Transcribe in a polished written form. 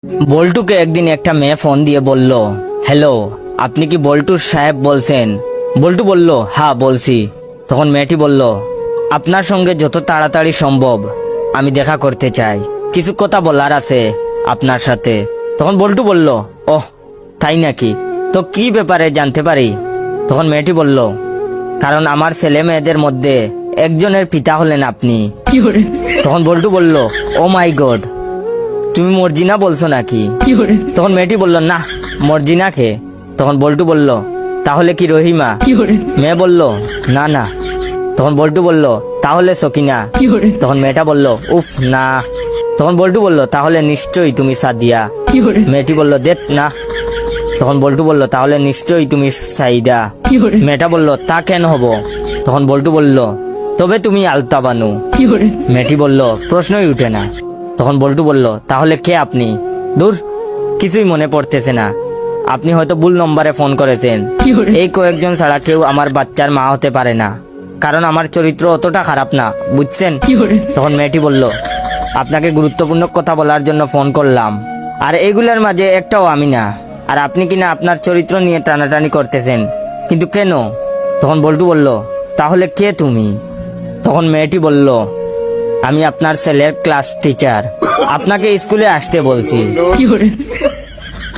বল্টুকে একদিন একটা মেয়ে ফোন দিয়ে বলল, হ্যালো, আপনি কি বল্টুর সাহেব বলছেন? বল্টু বলল, হ্যাঁ বলছি। তখন মেয়েটি বলল, আপনার সঙ্গে যত তাড়াতাড়ি সম্ভব আমি দেখা করতে চাই, কিছু কথা বলার আছে আপনার সাথে। তখন বল্টু বলল, ওহ তাই নাকি, তো কি ব্যাপারে জানতে পারি? তখন মেয়েটি বলল, কারণ আমার ছেলে মেয়েদের মধ্যে একজনের পিতা হলেন আপনি। তখন বল্টু বলল, ও মাই গড, তুমি মর্জিনা বলছো নাকি? তখন মেয়েটি বলল, না মর্জিনা কে? তখন বল্টু বলল, তাহলে কি রহিমা? মেয়ে বলল, না না। তখন বল্টু বলল, তাহলে সকিনা? তখন মেয়েটা বলল, উফ না। তখন বল্টু বলল, তাহলে নিশ্চয়ই তুমি সাদিয়া? মেয়েটি বলল, দেখ না। তখন বল্টু বলল, তাহলে নিশ্চয়ই তুমি সাইদা? মেয়েটা বলল, তা কেন হব? তখন বল্টু বলল, তবে তুমি আলতা বানু? মেয়েটি বলল, প্রশ্নই উঠে না। তখন বল্টু বলল, তাহলে কে আপনি? দূর, কিছুই মনে পড়তেছে না। আপনি হয়তো ভুল নম্বরে ফোন করেছেন। এই কয়েকজন ছাড়া কেউ আমার বাচ্চার মা হতে পারে না, কারণ আমার চরিত্র অতটা খারাপ না, বুঝছেন? তখন মেয়েটি বলল, আপনাকে গুরুত্বপূর্ণ কথা বলার জন্য ফোন করলাম, আর এগুলার মাঝে একটাও আমি না। আর আপনি কিনা আপনার চরিত্র নিয়ে টানাটানি করতেছেন, কিন্তু কেন? তখন বল্টু বলল, তাহলে কে তুমি? তখন মেয়েটি বলল, আমি আপনার ছেলের ক্লাস টিচার, আপনাকে স্কুলে আসতে বলছি।